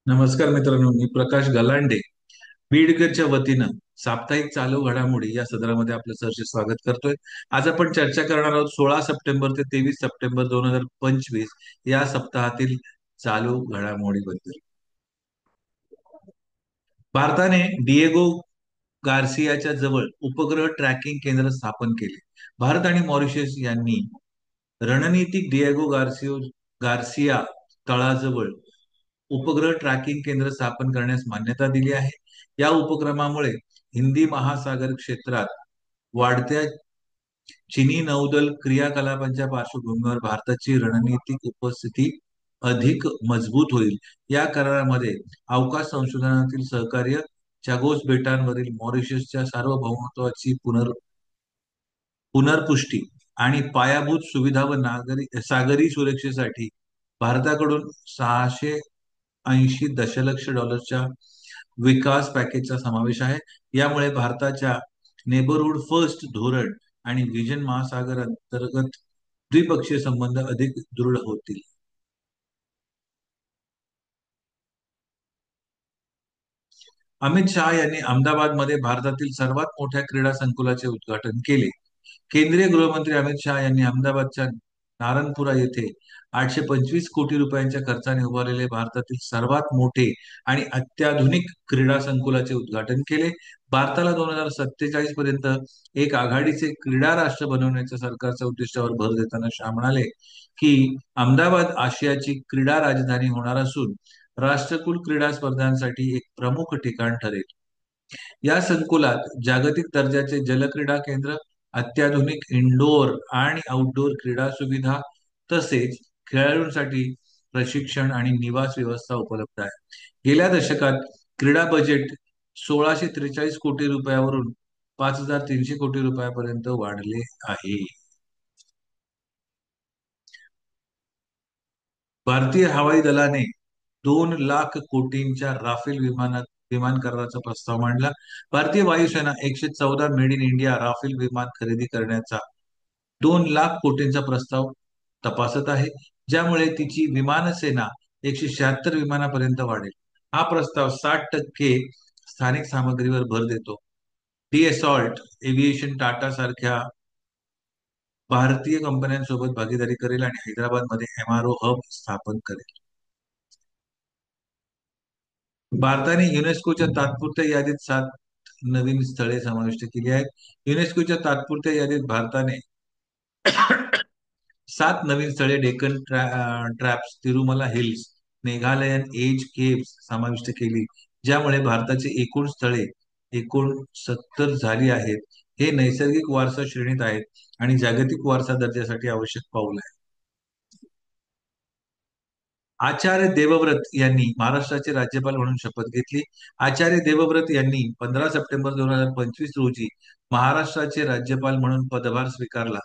नमस्कार मित्रांनो, मी प्रकाश गलांडे बीडकरच्या वतीनं साप्ताहिक चालू घडामोडी या सदरामध्ये आपलं सहर्ष स्वागत करतोय. आज आपण चर्चा करणार आहोत 16 सप्टेंबर ते 23 सप्टेंबर 2025 या सप्ताहातील चालू घडामोडीबद्दल. भारताने डिएगो गार्सियाच्या जवळ उपग्रह ट्रॅकिंग केंद्र स्थापन केले. भारत आणि मॉरिशस यांनी रणनीतिक डिएगो गार्सिया तळाजवळ उपग्रह ट्रॅकिंग केंद्र स्थापन करण्यास मान्यता दिली आहे. या उपक्रमामुळे हिंदी महासागर क्षेत्रात वाढत्या चीनी नौदल क्रियाकलापांच्या पार्श्वभूमीवर भारताची रणनीतिक उपस्थिती अधिक मजबूत होईल. या करारामध्ये अवकाश संशोधनातील सहकार्य, चागोस बेटांवरील मॉरिशसच्या सार्वभौमत्वाची पुनर्पुष्टी आणि पायाभूत सुविधा व सागरी सुरक्षेसाठी भारताकडून 680 दशलक्ष डॉलर्सच्या विकास पॅकेजचा समावेश आहे. यामुळे भारताच्या नेबरहुड फर्स्ट धोरण आणि विजन महासागर अंतर्गत द्विपक्षीय संबंध अधिक दृढ होतील. अमित शहा यांनी अहमदाबादमध्ये भारतातील सर्वात मोठ्या क्रीडा संकुलाचे उद्घाटन केले. केंद्रीय गृहमंत्री अमित शहा यांनी अहमदाबादच्या नारणपुरा येथे 825 कोटी रुपयांच्या खर्चाने उभारलेले भारतातील सर्वात मोठे आणि अत्याधुनिक क्रीडा संकुलाचे उद्घाटन केले. भारताला 2047 पर्यंत एक आघाडीचे क्रीडा राष्ट्र बनवण्याच्या सरकारच्या उद्दिष्टावर भर देताना शहा म्हणाले की अहमदाबाद आशियाची क्रीडा राजधानी होणार असून राष्ट्रकुल क्रीडा स्पर्धांसाठी एक प्रमुख ठिकाण ठरेल. या संकुलात जागतिक दर्जाचे जलक्रीडा केंद्र, अत्याधुनिक इनडोअर आणि आउटडोअर क्रीडा सुविधा तसेच खेळाडूंसाठी प्रशिक्षण आणि निवास व्यवस्था उपलब्ध आहे. गेल्या दशकात क्रीडा बजेट 1643 कोटी रुपयावरून 5300 कोटी रुपयापर्यंत वाढले आहे. भारतीय हवाई दलाने 2 लाख कोटींच्या राफेल विमान कराराचा प्रस्ताव मांडला. भारतीय वायुसेना 114 मेड इन इंडिया राफेल विमान खरेदी करण्याचा 2 लाख कोटींचा प्रस्ताव तपासत आहे, ज्यामुळे तिची विमानसेना 176 विमानापर्यंत वाढेल. हा प्रस्ताव 60% स्थानिक सामग्रीवर भर देतो. डीएसॉल्ट एव्हिएशन टाटा सारख्या भारतीय कंपन्यांसोबत भागीदारी करेल आणि हैदराबादमध्ये एमआरओ हब स्थापन करेल. भारताने युनेस्कोच्या तात्पुरत्या यादीत 7 नवीन स्थळे समाविष्ट केली आहेत. युनेस्कोच्या तात्पुरत्या यादीत भारताने 7 नवीन स्थळे Deccan traps, Tirumala hills, Meghalayan age caves समाविष्ट केली, ज्यामुळे भारताची एकूण स्थळे एकूण 70 झाली आहेत. हे नैसर्गिक वारसा श्रेणीत आहेत आणि जागतिक वारसा दर्जासाठी आवश्यक पाऊल आहे. आचार्य देवव्रत यांनी महाराष्ट्राचे राज्यपाल म्हणून शपथ घेतली. आचार्य देवव्रत यांनी 15 सप्टेंबर 2025 रोजी महाराष्ट्राचे राज्यपाल म्हणून पदभार स्वीकारला,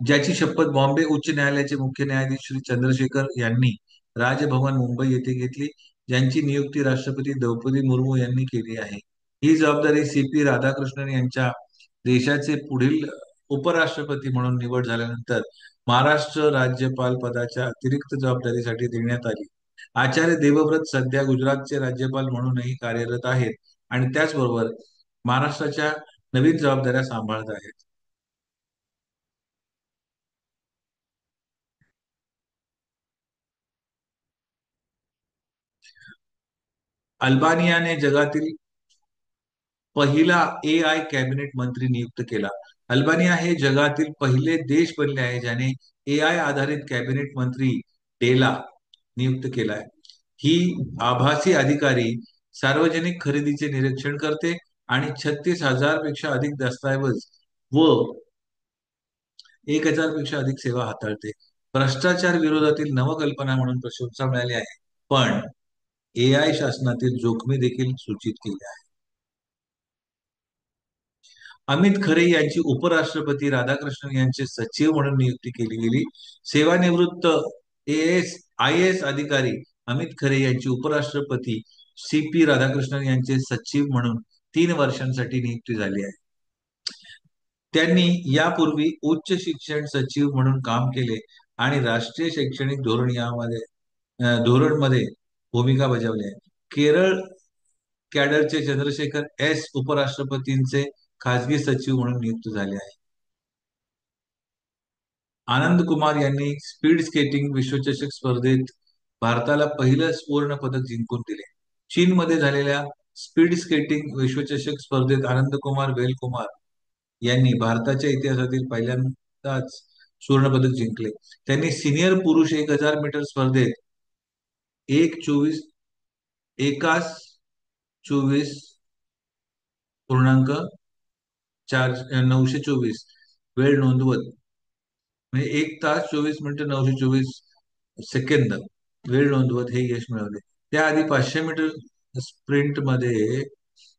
ज्याची शपथ बॉम्बे उच्च न्यायालयाचे मुख्य न्यायाधीश श्री चंद्रशेखर यांनी राजभवन मुंबई येथे घेतली, ज्यांची नियुक्ती राष्ट्रपती द्रौपदी मुर्मू यांनी केली आहे. ही जबाबदारी CP राधाकृष्णन यांच्या देशाचे पुढील उपराष्ट्रपती म्हणून निवड झाल्यानंतर महाराष्ट्र राज्यपाल पदाच्या अतिरिक्त जबाबदारीसाठी देण्यात आली. आचार्य देवव्रत सध्या गुजरातचे राज्यपाल म्हणूनही कार्यरत आहेत आणि त्याचबरोबर महाराष्ट्राच्या नवीन जबाबदाऱ्या सांभाळत आहेत. अल्बानियाने जगातील पहिला AI कॅबिनेट मंत्री नियुक्त केला. अल्बानिया हे जगातील पहिले देश बनले आहे ज्याने AI आधारित कॅबिनेट मंत्री डेला नियुक्त केलाय. ही आभासी अधिकारी सार्वजनिक खरेदीचे निरीक्षण करते आणि 36,000 पेक्षा अधिक दस्तऐवज व 1,000 पेक्षा अधिक सेवा हाताळते. भ्रष्टाचार विरोधातील नवकल्पना म्हणून प्रशंसा मिळाली आहे, पण AI शासनातील जोखमी देखील सूचित केल्या आहेत. अमित खरे यांची उपराष्ट्रपती राधाकृष्णन यांचे सचिव म्हणून नियुक्ती केली गेली. सेवानिवृत्त IAS अधिकारी अमित खरे यांची उपराष्ट्रपती CP राधाकृष्णन यांचे सचिव म्हणून 3 वर्षांसाठी नियुक्ती झाली आहे. त्यांनी यापूर्वी उच्च शिक्षण सचिव म्हणून काम केले आणि राष्ट्रीय शैक्षणिक धोरण यामध्ये धोरणमध्ये भूमिका बजावली आहे. केरळ कॅडरचे चंद्रशेखर एस उपराष्ट्रपतींचे खासगी सचिव म्हणून नियुक्त झाले आहे. आनंद कुमार यांनी स्पीड स्केटिंग विश्वचषक स्पर्धेत भारताला पहिलं सुवर्ण पदक जिंकून दिले. चीनमध्ये झालेल्या स्पीड स्केटिंग विश्वचषक स्पर्धेत आनंदकुमार वेलकुमार यांनी भारताच्या इतिहासातील पहिल्यांदाच सुवर्णपदक जिंकले. त्यांनी सिनियर पुरुष 1000 मीटर स्पर्धेत 1:24 पूर्णांक 924 वेळ नोंदवत, म्हणजे 1 तास 24 मिनिटं 924 सेकंद वेळ नोंदवत हे यश मिळवले. त्याआधी 500 मीटर स्प्रिंट मध्ये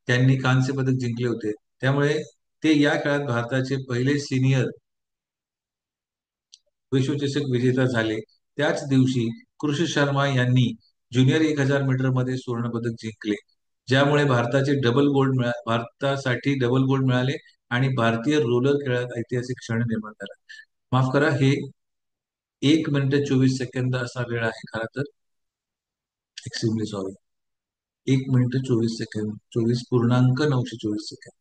त्यांनी कांस्य पदक जिंकले होते. त्यामुळे ते या काळात भारताचे पहिले सिनियर विश्वचषक विजेता झाले. त्याच दिवशी कृषी शर्मा यांनी ज्युनियर 1000 मीटर मध्ये सुवर्णपदक जिंकले, ज्यामुळे भारतासाठी डबल गोल्ड मिळाले आणि भारतीय रोलर खेळात ऐतिहासिक क्षण निर्माण झाला. माफ करा, हे 1 मिनिट 24 सेकंद असा वेळ आहे खरा तर. Extremely sorry. 1 minute 24 second, 24.924 second.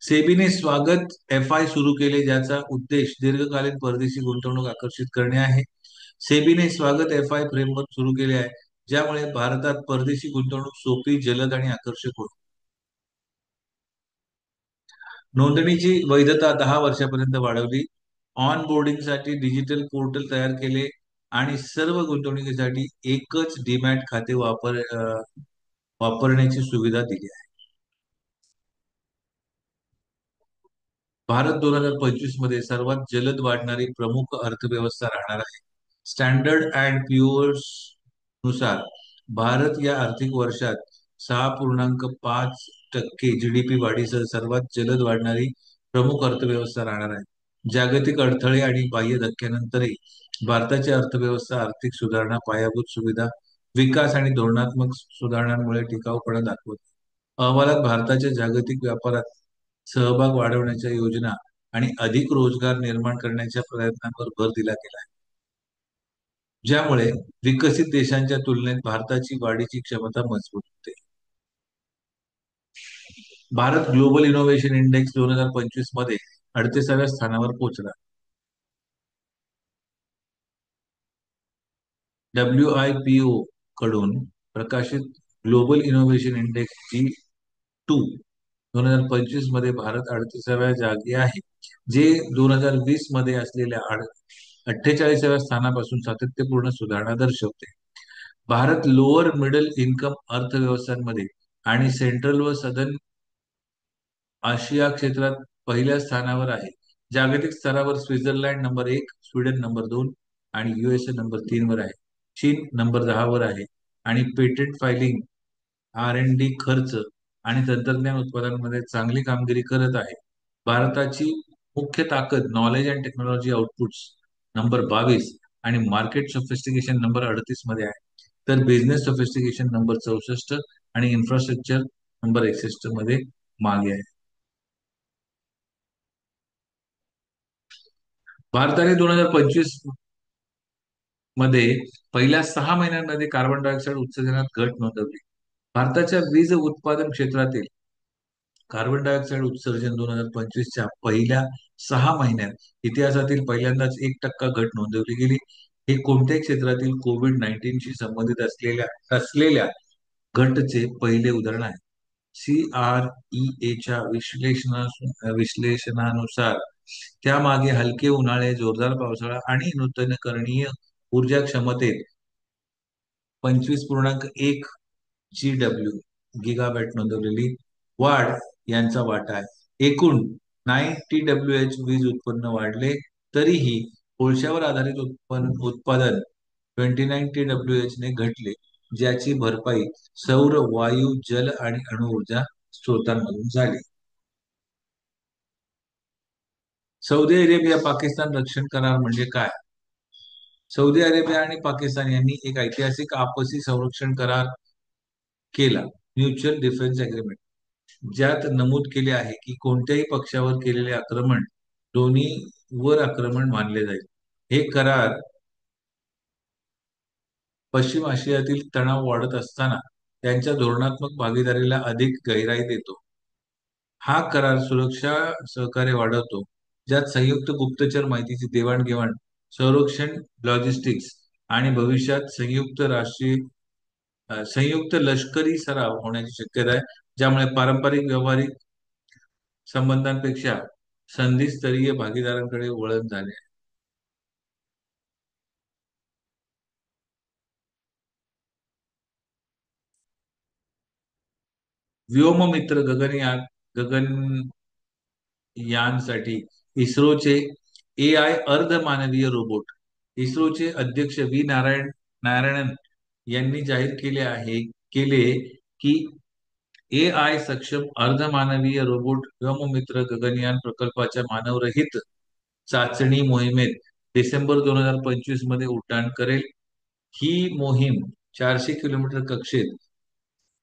सेबीने स्वागत एफ-आय सुरू केले, ज्याचा उद्देश दीर्घकालीन परदेशी गुंतवणूक आकर्षित करणे आहे. सेबीने स्वागत एफ-आय फ्रेमवर्क सुरू केले आहे, ज्यामुळे भारतात परदेशी गुंतवणूक सोपी, जलद आणि आकर्षक होईल. नोंदणीची वैधता 10 वर्षापर्यंत वाढवली. ऑन बोर्डिंगसाठी डिजिटल पोर्टल तयार केले आणि सर्व गुंतवणुकीसाठी एकच डीमॅट खाते वापरण्याची सुविधा दिली आहे. भारत 2025 मध्ये सर्वात जलद वाढणारी प्रमुख अर्थव्यवस्था राहणार आहे. स्टँडर्ड अँड प्युअर्स नुसार भारत या आर्थिक वर्षात 6.5% जीडीपी वाढीसह सर्वात जलद वाढणारी प्रमुख अर्थव्यवस्था राहणार आहे. जागतिक अडथळे आणि बाह्य धक्क्यानंतरही भारताची अर्थव्यवस्था आर्थिक सुधारणा, पायाभूत सुविधा विकास आणि धोरणात्मक सुधारणांमुळे टिकाऊपणा दाखवते. अहवालात भारताच्या जागतिक व्यापारात सहभाग वाढवण्याच्या योजना आणि अधिक रोजगार निर्माण करण्याच्या प्रयत्नांवर भर दिला गेला आहे, ज्यामुळे विकसित देशांच्या तुलनेत भारताची वाढीची क्षमता मजबूत होते. भारत ग्लोबल इनोव्हेशन इंडेक्स 2025 मध्ये 38व्या स्थानावर पोहोचला. WIPO कडून प्रकाशित ग्लोबल इनोव्हेशन इंडेक्स G2 2025 मध्ये भारत 38व्या जागी आहे, जे 2020 मध्ये असलेल्या 48व्या स्थानापासून सातत्यपूर्ण सुधारणा दर्शवते. भारत लोअर मिडल इन्कम अर्थव्यवस्थांमध्ये आणि सेंट्रल व सदर्न आशिया क्षेत्रात पहिल्या स्थानावर आहे. जागतिक स्तरावर स्वित्झर्लंड नंबर 1, स्वीडन नंबर 2 आणि USA नंबर 3 वर आहे. चीन नंबर 10 वर आहे आणि पेटंट फायलिंग, R&D खर्च आणि तंत्रज्ञान उत्पादनांमध्ये चांगली कामगिरी करत आहे. भारताची मुख्य ताकद knowledge and technology outputs number 22 आणि मार्केट सोफिस्टिकेशन नंबर 38 मध्ये आहे, तर बिझनेस सोफिस्टिकेशन नंबर 64 आणि इन्फ्रास्ट्रक्चर नंबर 61 मध्ये मागे आहे. भारताने 2025 मध्ये पहिल्या 6 महिन्यांमध्ये कार्बन डायऑक्साईड उत्सर्जनात घट नोंदवली. भारताच्या वीज उत्पादन क्षेत्रातील कार्बन डायऑक्साईड उत्सर्जन 2025च्या पहिल्या 6 महिन्यात इतिहासातील पहिल्यांदाच 1% घट नोंदवली गेली. हे कोणत्याही क्षेत्रातील कोविड-19शी संबंधित असलेल्या घटचे पहिले उदाहरण आहे. CREAच्या विश्लेषणानुसार त्यामागे हलके उन्हाळे, जोरदार पावसाळा आणि नूतनीकरणीय ऊर्जा क्षमतेत 25.1 गिगावॅट नोंदवलेली वाढ यांचा वाटा आहे. एकूण 9 TWH वीज उत्पन्न वाढले, तरीही कोळशावर आधारित उत्पादन 29 TWH ने घटले, ज्याची भरपाई सौर, वायू, जल आणि अणुऊर्जा स्रोतांमधून झाली. सौदी अरेबिया पाकिस्तान रक्षण करार म्हणजे काय? सौदी अरेबिया आणि पाकिस्तान यांनी एक ऐतिहासिक आपसी संरक्षण करार केला, म्युच्युअल डिफेन्स अग्रीमेंट. ज्यात नमूद केले आहे की कोणत्याही पक्षावर केलेले आक्रमण दोन्ही वर आक्रमण मानले जाईल. हे करार पश्चिम आशियातील तणाव वाढत असताना त्यांच्या धोरणात्मक भागीदारीला अधिक गहिराई देतो. हा करार सुरक्षा सहकार्य वाढवतो, ज्यात संयुक्त गुप्तचर माहितीची देवाणघेवाण, संरक्षण, लॉजिस्टिक्स आणि भविष्यात संयुक्त लष्करी सराव होण्याची शक्यता आहे, ज्यामुळे पारंपरिक व्यावहारिक संबंधांपेक्षा संधिस्तरीय भागीदारांकडे वळण झाले आहे. व्योममित्र गगनयानसाठी इस्रोचे AI अर्धमानवीय रोबोट. इस्रोचे अध्यक्ष नारायणन यांनी जाहीर केले की AI सक्षम अर्धमानवीय रोबोट व्योममित्र गगनयान प्रकल्पाच्या मानवरहित चाचणी मोहिमेत डिसेंबर 2025 मध्ये उड्डाण करेल. ही मोहीम 400 किलोमीटर कक्षेत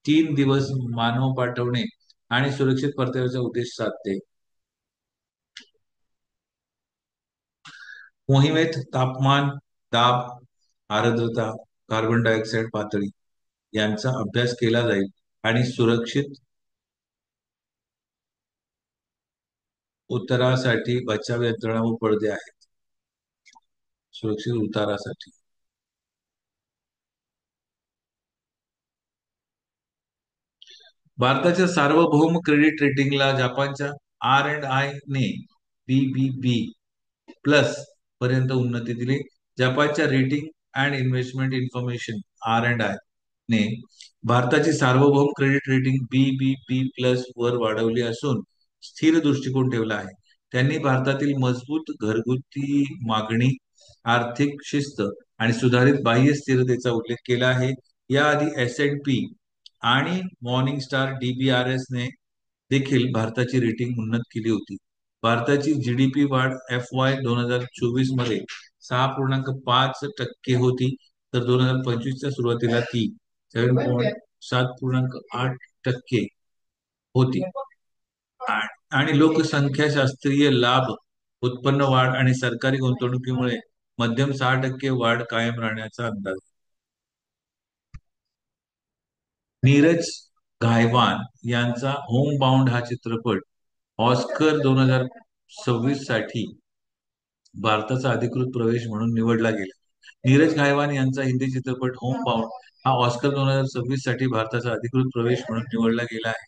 3 दिवस मानव पाठवणे आणि सुरक्षित परताव्याचा उद्देश साधते. मोहिमेत तापमान, दाब, आर्द्रता, कार्बन डायऑक्साईड पातळी यांचा अभ्यास केला जाईल आणि सुरक्षित उतरासाठी बचाव यंत्रणा व पडदे आहेत. सुरक्षित उतारासाठी भारताच्या सार्वभौम क्रेडिट रेटिंगला जपानच्या R&I ने BBB प्लस पर्यंत उन्नती दिली. जपानच्या rating and investment information R&I ने भारताची सार्वभौम क्रेडिट रेटिंग BBB प्लस वर वाढवली असून स्थिर दृष्टिकोन ठेवला आहे. त्यांनी भारतातील मजबूत घरगुती मागणी, आर्थिक शिस्त आणि सुधारित बाह्य स्थिरतेचा उल्लेख केला आहे. याआधी S&P आणि मॉर्निंग स्टार DBRS ने देखील भारताची रेटिंग उन्नत केली होती. भारताची GDP वाढ FY 2024 मध्ये 6.5% होती, तर 2025च्या सुरुवातीला ती 7.8% होती. आणि लोकसंख्याशास्त्रीय लाभ, उत्पन्न वाढ आणि सरकारी गुंतवणुकीमुळे मध्यम 6% वाढ कायम राहण्याचा अंदाज. नीरज घायवान यांचा होम बाउंड हा चित्रपट ऑस्कर 2026 साठी भारताचा अधिकृत प्रवेश म्हणून निवडला गेला. नीरज घायवान यांचा हिंदी चित्रपट होम बाउंड हा ऑस्कर 2026 साठी भारताचा अधिकृत प्रवेश म्हणून निवडला गेला आहे.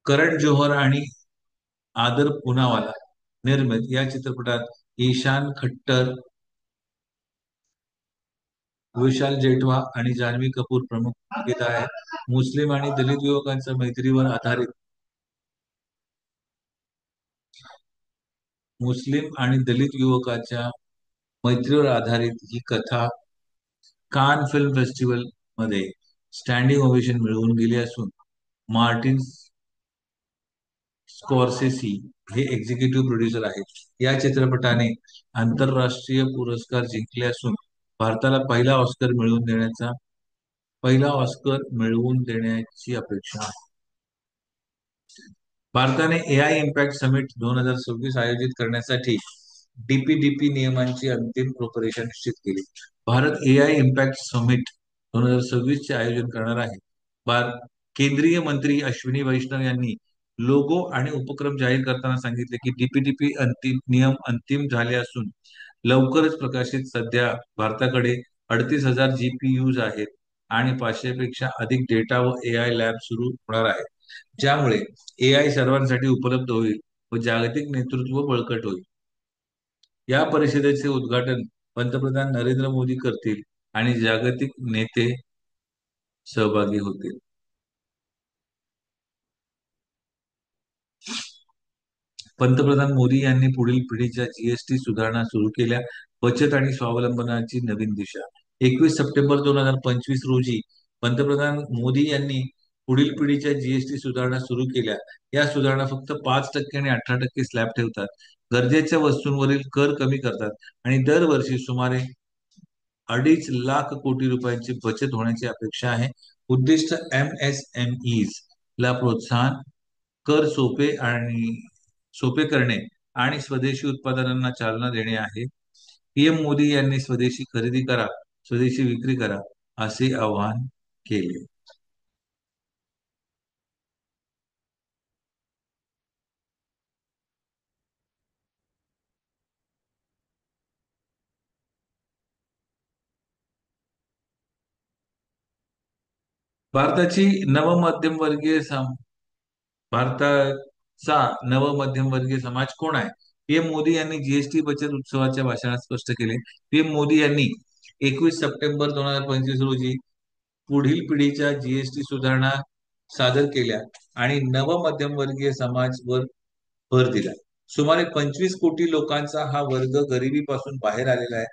करण जोहर आणि आदर पुनावाला निर्मित या चित्रपटात ईशान खट्टर, विशाल जेठवा आणि जान्हवी कपूर प्रमुख भूमिकेत आहेत. मुस्लिम आणि दलित युवकांच्या मैत्रीवर आधारित ही कथा कान फिल्म फेस्टिवल मध्ये स्टँडिंग ओव्हेशन मिळवून गेली असून मार्टिन स्कॉर्सेसी हे एक्झिक्युटिव्ह प्रोड्युसर आहेत. या चित्रपटाने आंतरराष्ट्रीय पुरस्कार जिंकले असून भारताला पहिला ऑस्कर मिळवून देण्याची अपेक्षा आहे. भारताने AI इम्पॅक्ट समिट 2026 आयोजित करण्यासाठी DPDP नियमांची अंतिम रूपरेषा निश्चित केली. भारत AI इम्पॅक्ट समिट 2026 चे आयोजन करणार आहे. केंद्रीय मंत्री अश्विनी वैष्णव यांनी लोगो आणि उपक्रम जाहीर करताना सांगितले की DPDP नियम अंतिम झाले असून लवकरच प्रकाशित. सध्या भारताकडे 38,000 GPUs आहेत आणि 500 पेक्षा अधिक डेटा व AI लॅब सुरू होणार आहेत, ज्यामुळे AI सर्वांसाठी उपलब्ध होईल व जागतिक नेतृत्व बळकट होईल. या परिषदेचे उद्घाटन पंतप्रधान नरेंद्र मोदी करतील आणि जागतिक नेते सहभागी होतील. पंतप्रधान मोदी यांनी पुढील पिढीच्या GST सुधारणा सुरू केल्या. बचत आणि स्वावलंबनाची नवीन दिशा. 21 सप्टेंबर 2025 रोजी पंतप्रधान मोदी यांनी पुढील पिढीच्या GST सुधारणा सुरू केल्या. या सुधारणा फक्त 5% आणि 18% स्लॅब ठेवतात, गरजेच्या वस्तूंवरील कर कमी करतात आणि दरवर्षी सुमारे 2.5 लाख कोटी रुपयांची बचत होण्याची अपेक्षा आहे. उद्दिष्ट MSMEs ला प्रोत्साहन, कर सोपे करणे आणि स्वदेशी उत्पादनांना चालना देणे आहे. पीएम मोदी यांनी स्वदेशी खरेदी करा, स्वदेशी विक्री करा असे आवाहन केले. भारताची नवमध्यमवर्गीय भारताचा नवमध्यमवर्गीय समाज कोण आहे? पीएम मोदी यांनी जीएसटी बचत उत्सवाच्या भाषणात स्पष्ट केले. पीएम मोदी यांनी 21 सप्टेंबर 2025 रोजी पुढील पिढीच्या जीएसटी सुधारणा सादर केल्या आणि नवमध्यमवर्गीय समाजवर भर दिला. सुमारे 25 कोटी लोकांचा हा वर्ग गरिबीपासून बाहेर आलेला आहे.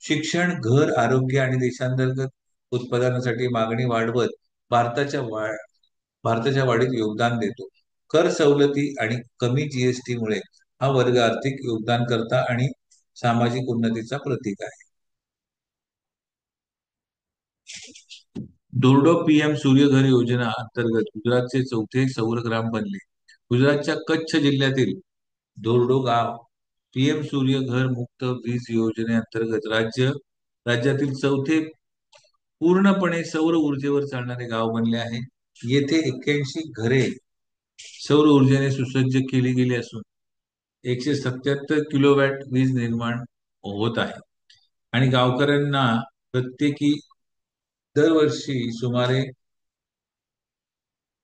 शिक्षण, घर, आरोग्य आणि देशांतर्गत उत्पादनासाठी मागणी वाढवत भारताच्या वा भारताच्या वाढीत योगदान देतो. कर सवलती आणि कमी जीएसटी मुळे हा वर्ग आर्थिक योगदानकर्ता आणि सामाजिक उन्नतीचा प्रतीक आहे. धोरडो पीएम सूर्यघर योजना अंतर्गत गुजरातचे चौथे सौर ग्राम बनले. गुजरातच्या कच्छ जिल्ह्यातील धोरडो गाव पीएम सूर्यघर मुक्त वीज योजनेअंतर्गत राज्यातील चौथे पूर्णपणे सौर ऊर्जेवर चालणारे गाव बनले आहे. येथे 81 घरे सौर ऊर्जेने सुसज्ज केली गेली असून 177 किलोवॅट वीज निर्माण होत आहे आणि गावकऱ्यांना प्रत्येकी दरवर्षी सुमारे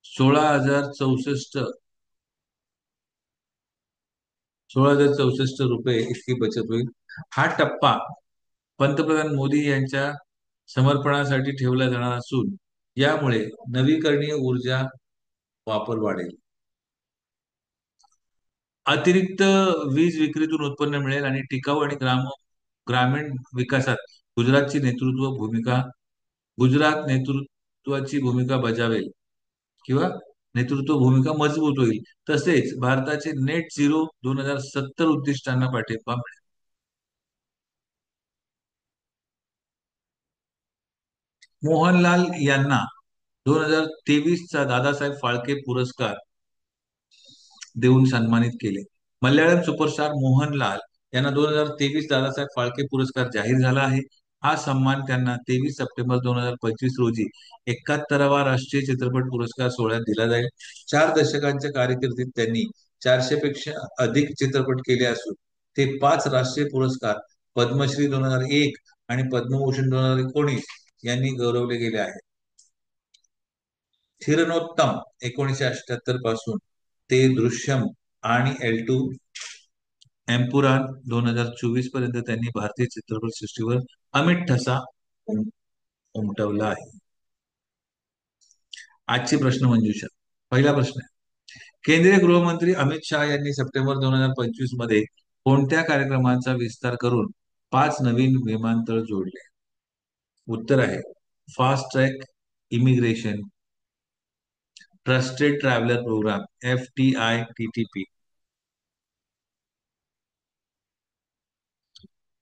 16,064 रुपये इतकी बचत होईल. हा टप्पा पंतप्रधान मोदी यांच्या समर्पणासाठी ठेवला जाणार असून यामुळे नवीकरणीय ऊर्जा वापर वाढेल. अतिरिक्त वीज विक्रीतून उत्पन्न मिळेल आणि टिकाऊ आणि ग्रामीण विकासात गुजरात नेतृत्वाची भूमिका बजावेल किंवा नेतृत्व भूमिका मजबूत होईल. तसेच भारताचे नेट झिरो 2070 उद्दिष्टांना पाठिंबा मिळेल. मोहनलाल यांना 2023चा दादासाहेब फाळके पुरस्कार देऊन सन्मानित केले. मल्याळम सुपरस्टार मोहनलाल यांना 2023 दादासाहेब फाळके पुरस्कार जाहीर झाला आहे. हा सन्मान त्यांना 23 सप्टेंबर 2025 रोजी 71वा राष्ट्रीय चित्रपट पुरस्कार सोहळ्यात दिला जाईल. 4 दशकांच्या कारकिर्दीत त्यांनी 400 पेक्षा अधिक चित्रपट केले असून ते 5 राष्ट्रीय पुरस्कार, पद्मश्री 2001 आणि पद्मभूषण 2019 यांनी गौरवले गेले आहेत. थिरनोत्तम 1978 पासून ते दृश्यम आणि L2 एम्पुरान 2024 पर्यंत त्यांनी भारतीय चित्रपट सृष्टीवर अमिट ठसा उमटवला आहे. आजची प्रश्न मंजुषा. पहिला प्रश्न आहे, केंद्रीय गृहमंत्री अमित शहा यांनी सप्टेंबर 2025 मध्ये कोणत्या कार्यक्रमांचा विस्तार करून 5 नवीन विमानतळ जोडले? उत्तर आहे fast track immigration, trusted traveller program FTITTP.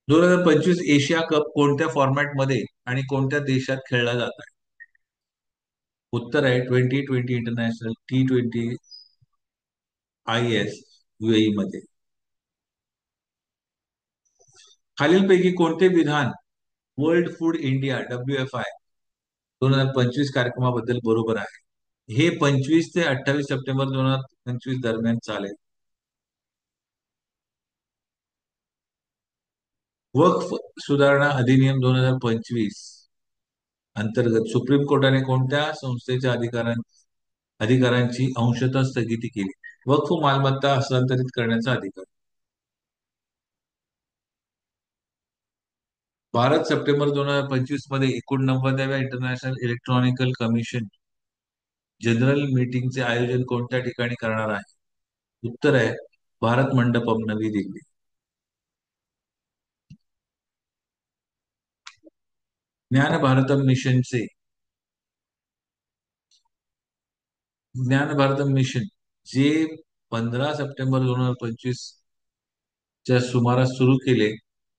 2025 Asia cup कोणत्या फॉर्मॅटमध्ये आणि कोणत्या देशात खेळला जात आहे? उत्तर आहे 2020 इंटरनॅशनल T20 IS UAE मध्ये. खालीलपैकी कोणते विधान वर्ल्ड फूड इंडिया WFI 2025 कार्यक्रमाबद्दल बरोबर आहे? हे 25 ते 28 सप्टेंबर 2025 दरम्यान चालेल. वक्फ सुधारणा अधिनियम 2025 अंतर्गत सुप्रीम कोर्टाने कोणत्या संस्थेच्या अधिकारांची अंशतः स्थगिती केली? वक्फ मालमत्ता हस्तांतरित करण्याचा अधिकार. भारत सप्टेंबर 2025 मध्ये 89व्या इंटरनॅशनल इलेक्ट्रॉनिकल कमिशन जनरल मीटिंगचे आयोजन कोणत्या ठिकाणी करणार आहे? उत्तर आहे भारत मंडपम, नवी दिल्ली. ज्ञान भारतम मिशन जे 15 सप्टेंबर 2025 च्या सुमारास सुरू केले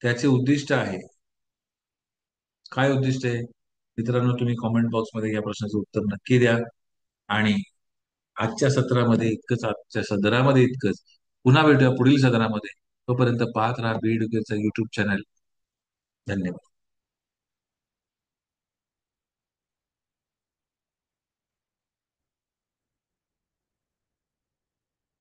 त्याचे उद्दिष्ट आहे. काय उद्दिष्ट आहे? मित्रांनो, तुम्ही कॉमेंट बॉक्समध्ये या प्रश्नाचं उत्तर नक्की द्या. आणि आजच्या सत्रामध्ये इतकंच, आजच्या सदरामध्ये इतकंच. पुन्हा भेटूया पुढील सदरामध्ये. तोपर्यंत पाहत राहा बीएड युट्यूब चॅनल. धन्यवाद.